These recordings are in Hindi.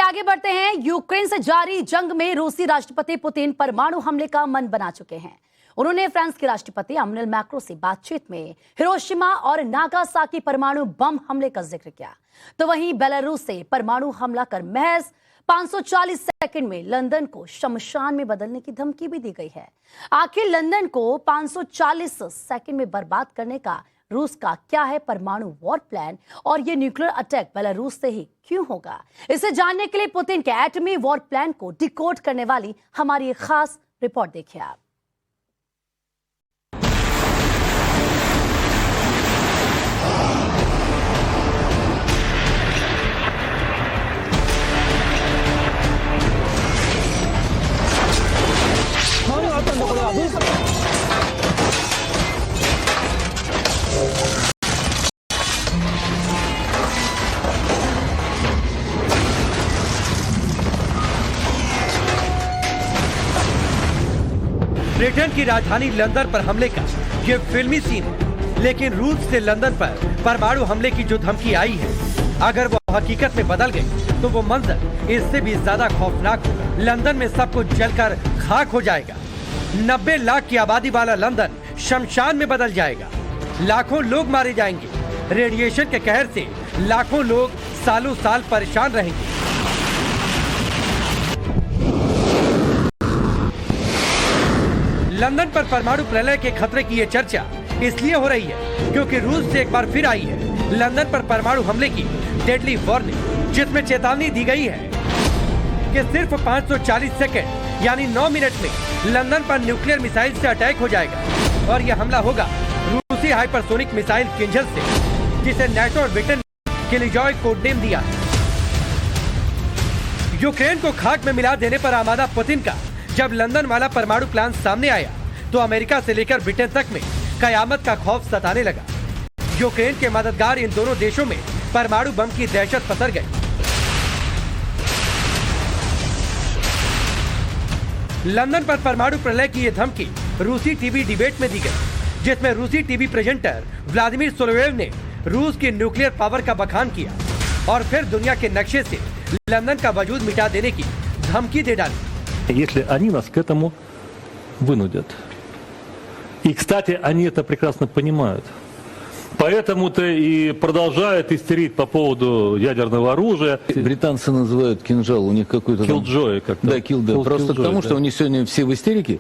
आगे बढ़ते हैं। यूक्रेन से जारी जंग में रूसी राष्ट्रपति पुतिन परमाणु हमले का मन बना चुके हैं। उन्होंने फ्रांस के राष्ट्रपति इमैनुअल मैक्रों से बातचीत में हिरोशिमा और नागासाकी परमाणु बम हमले का जिक्र किया। तो वहीं बेलारूस से परमाणु हमला कर महज 540 सेकंड में लंदन को शमशान में बदलने की धमकी भी दी गई है। आखिर लंदन को 540 सेकंड में बर्बाद करने का रूस का क्या है परमाणु वॉर प्लान, और ये न्यूक्लियर अटैक बेलारूस से ही क्यों होगा? इसे जानने के लिए पुतिन के एटमी वॉर प्लान को डिकोड करने वाली हमारी एक खास रिपोर्ट देखिए आप। ब्रिटेन की राजधानी लंदन पर हमले का ये फिल्मी सीन है, लेकिन रूस से लंदन पर परमाणु हमले की जो धमकी आई है, अगर वो हकीकत में बदल गई तो वो मंजर इससे भी ज्यादा खौफनाक होगा। लंदन में सब कुछ जलकर खाक हो जाएगा। 90 लाख की आबादी वाला लंदन शमशान में बदल जाएगा। लाखों लोग मारे जाएंगे। रेडिएशन के कहर से लाखों लोग सालों साल परेशान रहेंगे। लंदन पर परमाणु प्रलय के खतरे की ये चर्चा इसलिए हो रही है क्योंकि रूस से एक बार फिर आई है लंदन पर परमाणु हमले की डेडली वार्निंग, जिसमें चेतावनी दी गई है कि सिर्फ 540 सेकंड यानी 9 मिनट में लंदन पर न्यूक्लियर मिसाइल से अटैक हो जाएगा। और यह हमला होगा रूसी हाइपरसोनिक मिसाइल किंजल से, जिसे नेटो और ब्रिटेन ने किलजॉय कोड नेम दिया है। यूक्रेन को खाक में मिला देने पर आमादा पुतिन का जब लंदन वाला परमाणु प्लान सामने आया तो अमेरिका से लेकर ब्रिटेन तक में कयामत का खौफ सताने लगा। यूक्रेन के मददगार इन दोनों देशों में परमाणु बम की दहशत पसर गई। लंदन पर परमाणु प्रलय की ये धमकी रूसी टीवी डिबेट में दी गई, जिसमें रूसी टीवी प्रेजेंटर व्लादिमीर सोलोवेव ने रूस की न्यूक्लियर पावर का बखान किया और फिर दुनिया के नक्शे से लंदन का वजूद मिटा देने की धमकी दे डाली। Если они нас к этому вынудят. И, кстати, они это прекрасно понимают. Поэтому-то и продолжают истерить по поводу ядерного оружия. Британцы называют кинжал, у них какой-то... Killjoy как-то. Да, Killjoy. Просто Killjoy, потому, да. что у них сегодня все в истерике,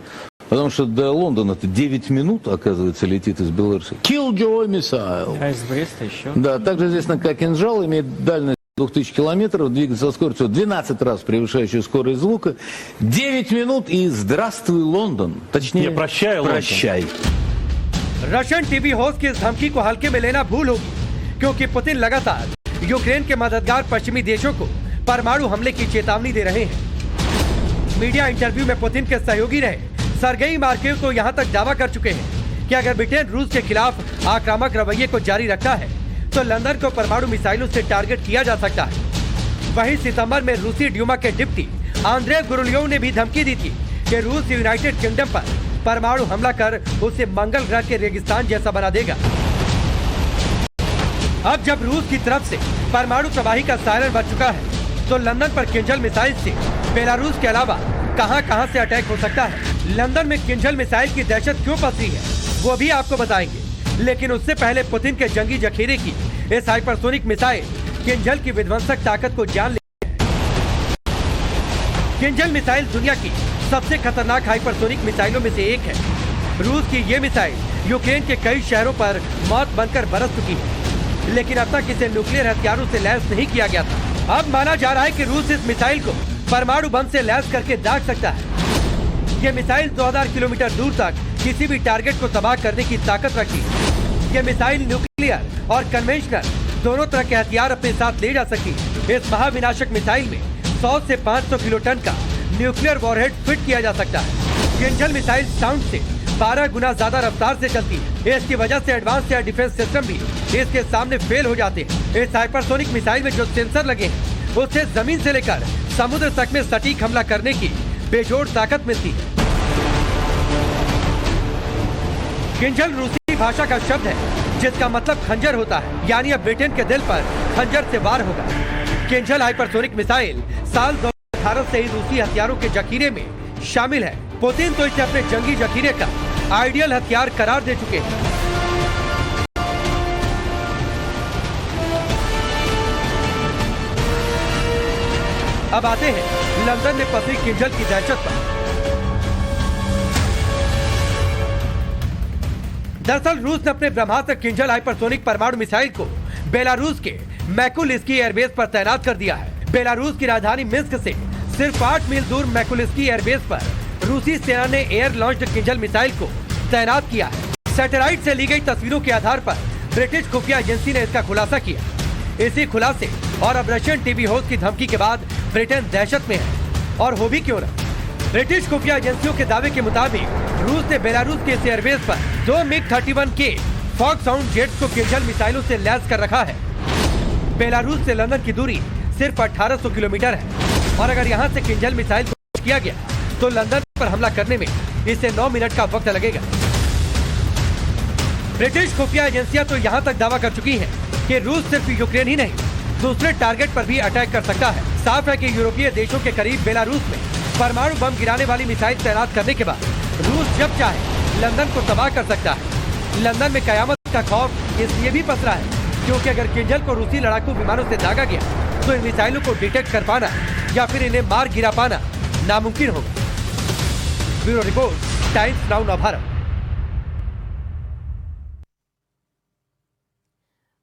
потому что до Лондона-то 9 минут, оказывается, летит из Беларуси. Killjoy missile. А из Бреста еще? Да, также известно, как кинжал, имеет дальность 2000 километров, двигается со скоростью 12 раз превышающей скорость звука, 9 минут и здравствуй, Лондон. Точнее, прощай, Лондон. Прощай. Russian TV host की इस धमकी को हल्के में लेना भूल होगी, क्योंकि पुतिन लगातार यूक्रेन के मददगार पश्चिमी देशों को परमाणु हमले की चेतावनी दे रहे हैं। मीडिया इंटरव्यू में पुतिन के सहयोगी रहे सर्गेई मार्केव तो यहाँ तक दावा कर चुके हैं कि अगर ब्रिटेन रूस के खिलाफ आक्रामक रवैये को जारी रखता है तो लंदन को परमाणु मिसाइलों से टारगेट किया जा सकता है। वहीं सितंबर में रूसी ड्यूमा के डिप्टी आंद्रे गुरुलियोव ने भी धमकी दी थी कि रूस यूनाइटेड किंगडम पर परमाणु हमला कर उसे मंगल ग्रह के रेगिस्तान जैसा बना देगा। अब जब रूस की तरफ से परमाणु तबाही का सायरन बज चुका है तो लंदन पर किंजल मिसाइल से बेलारूस के अलावा कहां से अटैक हो सकता है। लंदन में किंजल मिसाइल की दहशत क्यों पसरी है वो भी आपको बताएंगे, लेकिन उससे पहले पुतिन के जंगी जखीरे की इस हाइपरसोनिक मिसाइल किंजल की विध्वंसक ताकत को जान ले। किंजल मिसाइल दुनिया की सबसे खतरनाक हाइपरसोनिक मिसाइलों में से एक है। रूस की ये मिसाइल यूक्रेन के कई शहरों पर मौत बनकर बरस चुकी है, लेकिन अब तक इसे न्यूक्लियर हथियारों से लैस नहीं किया गया था। अब माना जा रहा है कि रूस इस मिसाइल को परमाणु बम से लैस करके दाग सकता है। ये मिसाइल 2000 किलोमीटर दूर तक किसी भी टारगेट को तबाह करने की ताकत रखती है। ये मिसाइल न्यूक्लियर और कन्वेंशनल दोनों तरह के हथियार अपने साथ ले जा सकती है। इस महाविनाशक मिसाइल में 100 से 500 किलो टन का न्यूक्लियर वॉरहेड फिट किया जा सकता है। किंजल मिसाइल साउंड से 12 गुना ज्यादा रफ्तार से चलती है। इसकी वजह से एडवांस एयर डिफेंस सिस्टम भी इसके सामने फेल हो जाते हैं। इस हाइपरसोनिक मिसाइल में जो सेंसर लगे हैं उससे जमीन से लेकर समुद्र तक में सटीक हमला करने की बेजोड़ ताकत मिलती है। किंजल रूसी भाषा का शब्द है जिसका मतलब खंजर होता है, यानी अब ब्रिटेन के दिल पर खंजर से वार होगा। किंजल हाइपरसोनिक मिसाइल साल 2018 से ही रूसी हथियारों के जखीरे में शामिल है। पुतिन तो इसे अपने जंगी जखीरे का आइडियल हथियार करार दे चुके हैं। अब आते हैं लंदन में पसरी किंजल की दहशत पर। दरअसल रूस ने अपने ब्रह्मास्त्र किंजल हाइपरसोनिक परमाणु मिसाइल को बेलारूस के मैकुलिस्की एयरबेस पर तैनात कर दिया है। बेलारूस की राजधानी मिन्स्क से सिर्फ 8 मील दूर मैकुलिस्की एयरबेस पर रूसी सेना ने एयर लॉन्च्ड किंजल मिसाइल को तैनात किया है। सैटेलाइट से ली गई तस्वीरों के आधार पर ब्रिटिश खुफिया एजेंसी ने इसका खुलासा किया। इसी खुलासे और अब रशियन टीवी होस्ट की धमकी के बाद ब्रिटेन दहशत में है। और हो भी क्यों न, ब्रिटिश खुफिया एजेंसियों के दावे के मुताबिक रूस ने बेलारूस के इस एयरबेस पर 2 MiG-31K फॉक्सहाउंड जेट्स को किंजल मिसाइलों से लैस कर रखा है। बेलारूस से लंदन की दूरी सिर्फ 1800 किलोमीटर है और अगर यहाँ से किंजल मिसाइल को किया गया तो लंदन पर हमला करने में इसे 9 मिनट का वक्त लगेगा। ब्रिटिश खुफिया एजेंसियां तो यहाँ तक दावा कर चुकी हैं कि रूस सिर्फ यूक्रेन ही नहीं दूसरे टारगेट पर भी अटैक कर सकता है। साफ है कि यूरोपीय देशों के करीब बेलारूस में परमाणु बम गिराने वाली मिसाइल तैनात करने के बाद रूस जब चाहे लंदन को तबाह कर सकता है। लंदन में कयामत का खौफ इसलिए भी पसरा है क्योंकि अगर किंजल को रूसी लड़ाकू विमानों से दागा गया तो इन मिसाइलों को डिटेक्ट कर पाना या फिर इन्हें मार गिरा पाना नामुमकिन होगा। Bureau report, times now Bharat.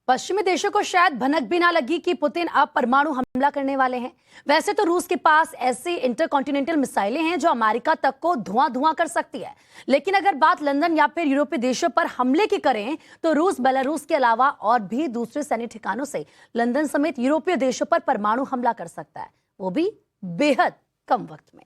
पश्चिमी देशों को शायद भनक भी ना लगी कि पुतिन अब परमाणु हमला करने वाले हैं। वैसे तो रूस के पास ऐसी इंटरकॉन्टिनेंटल मिसाइलें हैं जो अमेरिका तक को धुआं कर सकती है, लेकिन अगर बात लंदन या फिर यूरोपीय देशों पर हमले की करें तो रूस बेलारूस के अलावा और भी दूसरे सैन्य ठिकानों से लंदन समेत यूरोपीय देशों पर परमाणु हमला कर सकता है, वो भी बेहद कम वक्त में।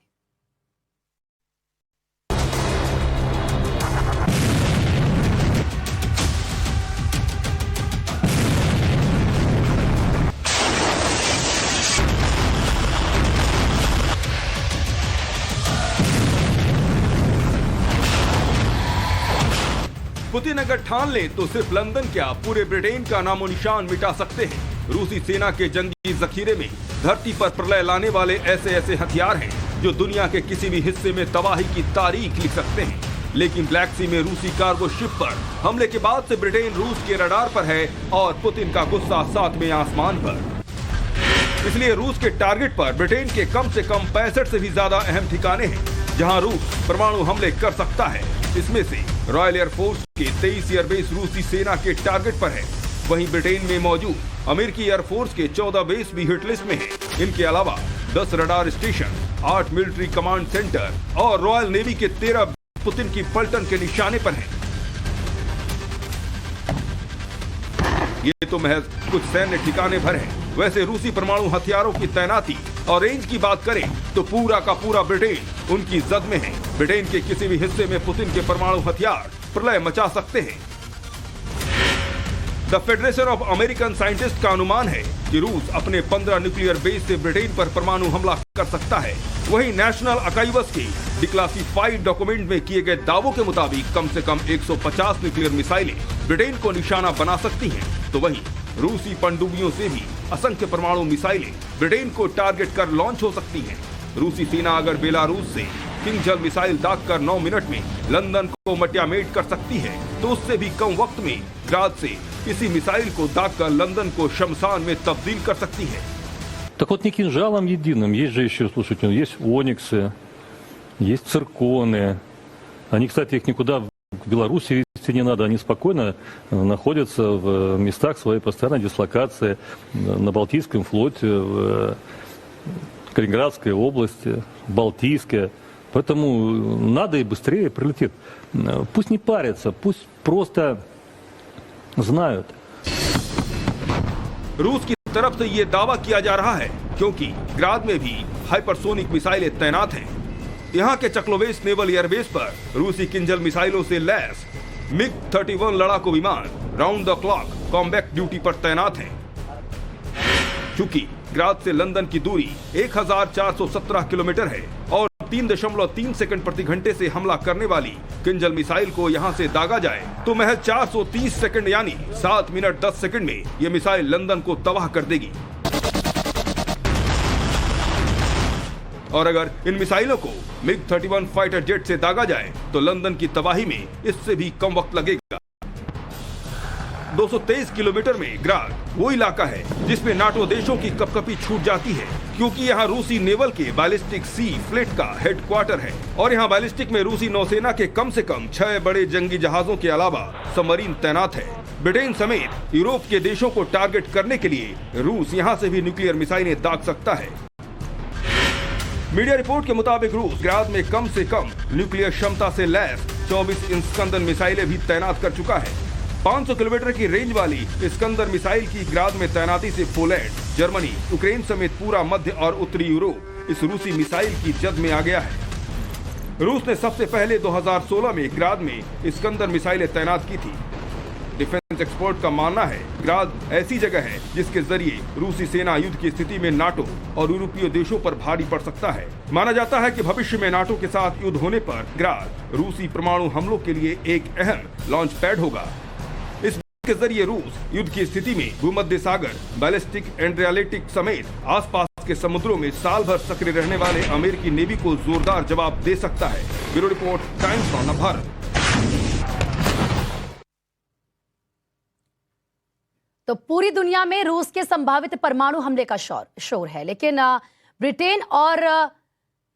पुतिन अगर ठान ले तो सिर्फ लंदन क्या पूरे ब्रिटेन का नामो निशान मिटा सकते हैं। रूसी सेना के जंगी जखीरे में धरती पर प्रलय लाने वाले ऐसे हथियार हैं जो दुनिया के किसी भी हिस्से में तबाही की तारीख लिख सकते हैं। लेकिन ब्लैक सी में रूसी कार्गो शिप पर हमले के बाद से ब्रिटेन रूस के रडार पर है और पुतिन का गुस्सा 7वें आसमान पर। इसलिए रूस के टारगेट पर ब्रिटेन के कम से कम 65 से भी ज्यादा अहम ठिकाने हैं जहां रूस परमाणु हमले कर सकता है। इसमें से रॉयल एयरफोर्स के 23 एयरबेस रूसी सेना के टारगेट पर है। वहीं ब्रिटेन में मौजूद अमेरिकी एयरफोर्स के 14 बेस भी हिट लिस्ट में है। इनके अलावा 10 radar station, 8 military command centre और रॉयल नेवी के 13 पुतिन की पलटन के निशाने पर हैं। ये तो महज कुछ सैन्य ठिकाने भर हैं। वैसे रूसी परमाणु हथियारों की तैनाती और रेंज की बात करें तो पूरा का पूरा ब्रिटेन उनकी जद में है। ब्रिटेन के किसी भी हिस्से में पुतिन के परमाणु हथियार प्रलय मचा सकते हैं। The federation of American scientist का अनुमान है कि रूस अपने 15 न्यूक्लियर बेस से ब्रिटेन पर परमाणु हमला कर सकता है। वहीं नेशनल आर्काइव्स के डिक्लासिफाइड डॉक्यूमेंट में किए गए दावों के मुताबिक कम से कम 150 न्यूक्लियर मिसाइलें ब्रिटेन को निशाना बना सकती हैं। तो वहीं रूसी पनडुब्बियों से भी असंख्य परमाणु मिसाइलें ब्रिटेन को टारगेट कर लॉन्च हो सकती हैं। रूसी सेना अगर बेलारूस से किंजल मिसाइल दागकर 9 मिनट में लंदन को मटियामेट कर सकती है तो उससे भी कम वक्त में ग्राद से इसी मिसाइल को दागकर लंदन को शमशान में तब्दील कर सकती है। Так вот, не кинжалом единым, есть же еще, слушайте, есть ониксы, есть цирконы. Они, кстати, их никуда в Беларуси везти не надо, они спокойно находятся в местах своей постоянной дислокации на Балтийском флоте, в Калининградской области, Балтийске. Поэтому надо и быстрее прилетит. Пусть не парятся, пусть просто знают. रूस की तरफ से ये दावा किया जा रहा है क्योंकि ग्राद में भी हाइपरसोनिक मिसाइलें तैनात हैं। यहाँ के चक्लोवेस नेवल एयरबेस पर रूसी किंजल मिसाइलों से लैस MiG-31 लड़ाकू विमान round the clock combat duty पर तैनात हैं। चूंकि ग्राद से लंदन की दूरी 1417 किलोमीटर है और 3.3 सेकंड प्रति घंटे से हमला करने वाली किंजल मिसाइल को यहां से दागा जाए तो महज 430 सेकंड यानी 7 मिनट 10 सेकंड में यह मिसाइल लंदन को तबाह कर देगी। और अगर इन मिसाइलों को MiG-31 फाइटर जेट से दागा जाए तो लंदन की तबाही में इससे भी कम वक्त लगेगा। 223 किलोमीटर में ग्राद वो इलाका है जिसमें नाटो देशों की कपकपी छूट जाती है, क्योंकि यहाँ रूसी नेवल के बैलिस्टिक सी फ्लीट का हेडक्वार्टर है और यहाँ बैलिस्टिक में रूसी नौसेना के कम से कम 6 बड़े जंगी जहाजों के अलावा सबमरीन तैनात है। ब्रिटेन समेत यूरोप के देशों को टारगेट करने के लिए रूस यहाँ से भी न्यूक्लियर मिसाइलें दाग सकता है। मीडिया रिपोर्ट के मुताबिक रूस ग्राद में कम से कम न्यूक्लियर क्षमता से लैस 24 स्कंदन मिसाइलें भी तैनात कर चुका है। 500 किलोमीटर की रेंज वाली स्कंदर मिसाइल की ग्राद में तैनाती से पोलैंड, जर्मनी, यूक्रेन समेत पूरा मध्य और उत्तरी यूरोप इस रूसी मिसाइल की जद में आ गया है। रूस ने सबसे पहले 2016 में ग्राद में स्कंदर मिसाइलें तैनात की थी। डिफेंस एक्सपर्ट का मानना है ग्राद ऐसी जगह है जिसके जरिए रूसी सेना युद्ध की स्थिति में नाटो और यूरोपीय देशों पर भारी पड़ सकता है। माना जाता है कि भविष्य में नाटो के साथ युद्ध होने पर ग्राद रूसी परमाणु हमलों के लिए एक अहम लॉन्च पैड होगा। इसके जरिए रूस युद्ध की स्थिति में भूमध्य सागर, बैलिस्टिक, एड्रियाटिक समेत आसपास के समुद्रों में साल भर सक्रिय रहने वाले अमेरिकी नेवी को जोरदार जवाब दे सकता है। Bureau report, times of Bharat. तो पूरी दुनिया में रूस के संभावित परमाणु हमले का शोर है, लेकिन ब्रिटेन और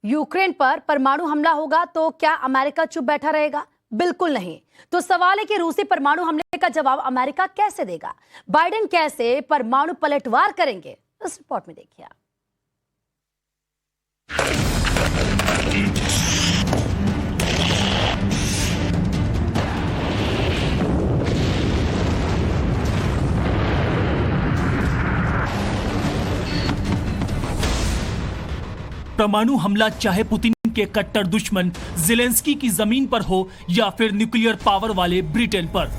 यूक्रेन पर परमाणु हमला होगा तो क्या अमेरिका चुप बैठा रहेगा? बिल्कुल नहीं। तो सवाल है कि रूसी परमाणु हमले का जवाब अमेरिका कैसे देगा? बाइडेन कैसे परमाणु पलटवार करेंगे? इस रिपोर्ट में देखिए। परमाणु हमला चाहे पुतिन के कट्टर दुश्मन ज़ेलेंस्की की जमीन पर हो या फिर न्यूक्लियर पावर वाले ब्रिटेन पर,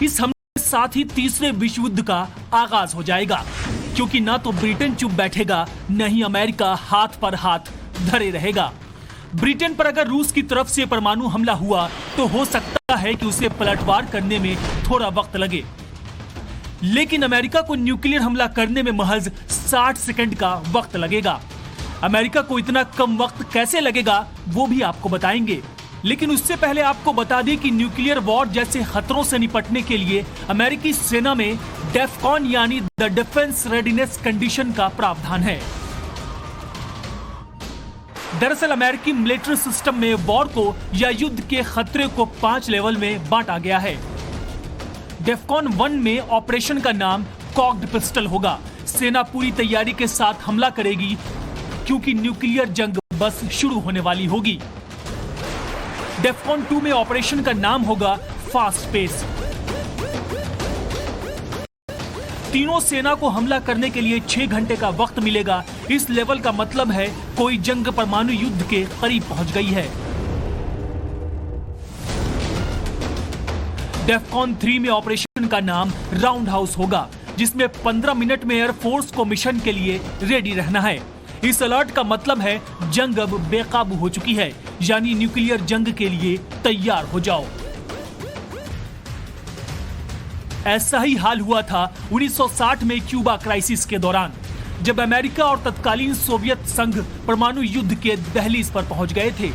इस हमले के साथ ही तीसरे विश्व युद्ध का आगाज हो जाएगा, क्योंकि ना तो ब्रिटेन चुप बैठेगा, न ही अमेरिका हाथ पर हाथ धरे रहेगा। ब्रिटेन पर अगर रूस की तरफ से परमाणु हमला हुआ तो हो सकता है कि उसे पलटवार करने में थोड़ा वक्त लगे, लेकिन अमेरिका को न्यूक्लियर हमला करने में महज 60 सेकंड का वक्त लगेगा। अमेरिका को इतना कम वक्त कैसे लगेगा वो भी आपको बताएंगे, लेकिन उससे पहले आपको बता दें कि न्यूक्लियर वॉर जैसे खतरों से निपटने के लिए अमेरिकी सेना में डेफकॉन यानी द डिफेंस रेडीनेस कंडीशन का प्रावधान है। दरअसल अमेरिकी मिलिट्री सिस्टम में वॉर को या युद्ध के खतरे को 5 लेवल में बांटा गया है। डेफकॉन 1 में ऑपरेशन का नाम कॉक्ड पिस्टल होगा। सेना पूरी तैयारी के साथ हमला करेगी, क्योंकि न्यूक्लियर जंग बस शुरू होने वाली होगी। डेफकॉन 2 में ऑपरेशन का नाम होगा फास्ट पेस। तीनों सेना को हमला करने के लिए 6 घंटे का वक्त मिलेगा। इस लेवल का मतलब है कोई जंग परमाणु युद्ध के करीब पहुंच गई है। डेफकॉन 3 में ऑपरेशन का नाम राउंड हाउस होगा, जिसमें 15 मिनट में एयरफोर्स को मिशन के लिए रेडी रहना है। इस अलर्ट का मतलब है जंग अब बेकाबू हो चुकी है, यानी न्यूक्लियर जंग के लिए तैयार हो जाओ। ऐसा ही हाल हुआ था 1960 में क्यूबा क्राइसिस के दौरान, जब अमेरिका और तत्कालीन सोवियत संघ परमाणु युद्ध के दहलीज पर पहुंच गए थे।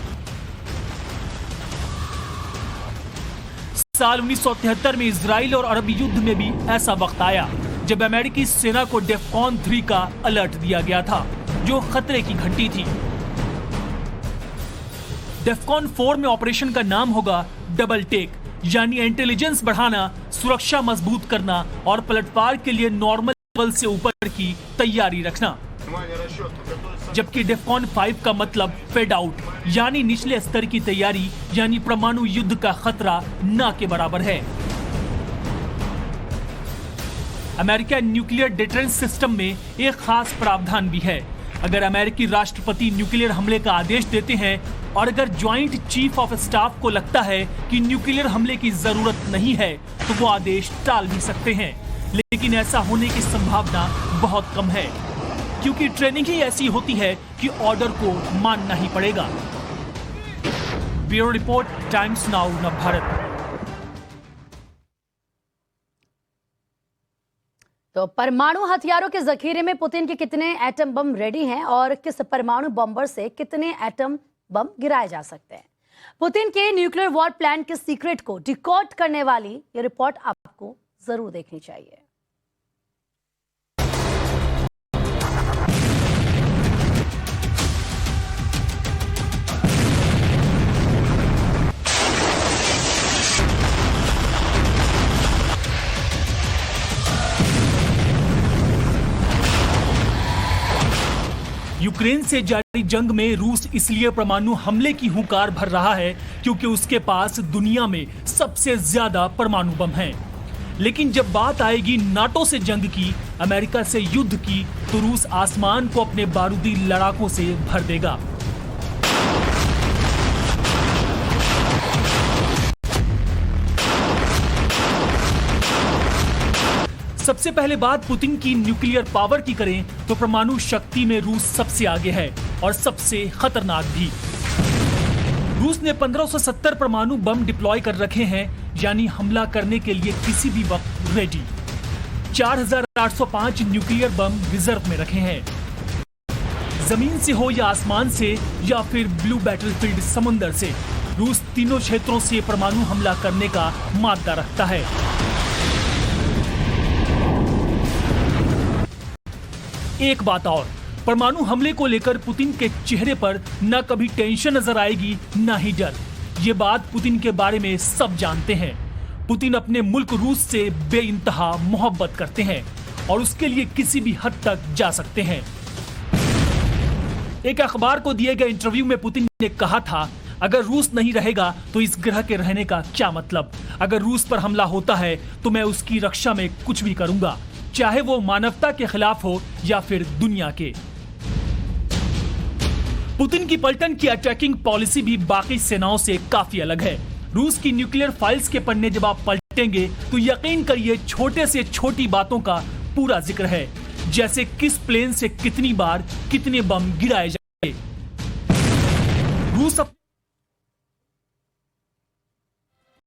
साल 1973 में इजराइल और अरब युद्ध में भी ऐसा वक्त आया, जब अमेरिकी सेना को डेफकॉन 3 का अलर्ट दिया गया था, जो खतरे की घंटी थी। डेफकॉन 4 में ऑपरेशन का नाम होगा डबल टेक, यानी इंटेलिजेंस बढ़ाना, सुरक्षा मजबूत करना और पलटवार के लिए नॉर्मल लेवल से ऊपर की तैयारी रखना। जबकि डेफकॉन 5 का मतलब फेड आउट, यानी निचले स्तर की तैयारी, यानी परमाणु युद्ध का खतरा ना के बराबर है। अमेरिका न्यूक्लियर डिटेरेंस सिस्टम में एक खास प्रावधान भी है। अगर अमेरिकी राष्ट्रपति न्यूक्लियर हमले का आदेश देते हैं और अगर ज्वाइंट चीफ ऑफ स्टाफ को लगता है कि न्यूक्लियर हमले की जरूरत नहीं है, तो वो आदेश टाल भी सकते हैं, लेकिन ऐसा होने की संभावना बहुत कम है, क्योंकि ट्रेनिंग ही ऐसी होती है कि ऑर्डर को मानना ही पड़ेगा। Bureau report, times now Navbharat. तो परमाणु हथियारों के जखीरे में पुतिन के कितने एटम बम रेडी हैं और किस परमाणु बम्बर से कितने एटम बम गिराए जा सकते हैं? पुतिन के न्यूक्लियर वॉर प्लान के सीक्रेट को डिकोड करने वाली ये रिपोर्ट आपको जरूर देखनी चाहिए। यूक्रेन से जारी जंग में रूस इसलिए परमाणु हमले की हुंकार भर रहा है क्योंकि उसके पास दुनिया में सबसे ज्यादा परमाणु बम हैं। लेकिन जब बात आएगी नाटो से जंग की, अमेरिका से युद्ध की, तो रूस आसमान को अपने बारूदी लड़ाकों से भर देगा। सबसे पहले बात पुतिन की न्यूक्लियर पावर की करें तो परमाणु शक्ति में रूस सबसे आगे है और सबसे खतरनाक भी। रूस ने 1570 परमाणु बम डिप्लॉय कर रखे हैं, यानी हमला करने के लिए किसी भी वक्त रेडी। 4805 न्यूक्लियर बम रिजर्व में रखे हैं। जमीन से हो या आसमान से या फिर ब्लू बैटलफील्ड समुद्र से, रूस तीनों क्षेत्रों से परमाणु हमला करने का मादा रखता है। एक बात और, परमाणु हमले को लेकर पुतिन के चेहरे पर न कभी टेंशन नजर आएगी न ही डर। ये बात पुतिन के बारे में सब जानते हैं। पुतिन अपने मुल्क रूस से बेइंतहा मोहब्बत करते हैं और उसके लिए किसी भी हद तक जा सकते हैं। एक अखबार को दिए गए इंटरव्यू में पुतिन ने कहा था, अगर रूस नहीं रहेगा तो इस ग्रह के रहने का क्या मतलब? अगर रूस पर हमला होता है तो मैं उसकी रक्षा में कुछ भी करूंगा, चाहे वो मानवता के खिलाफ हो या फिर दुनिया के। पुतिन की पलटन की अटैकिंग पॉलिसी भी बाकी सेनाओं से काफी अलग है। रूस की न्यूक्लियर फाइल्स के पन्ने जब आप पलटेंगे तो यकीन करिए छोटे से छोटी बातों का पूरा जिक्र है, जैसे किस प्लेन से कितनी बार कितने बम गिराए जाए। रूस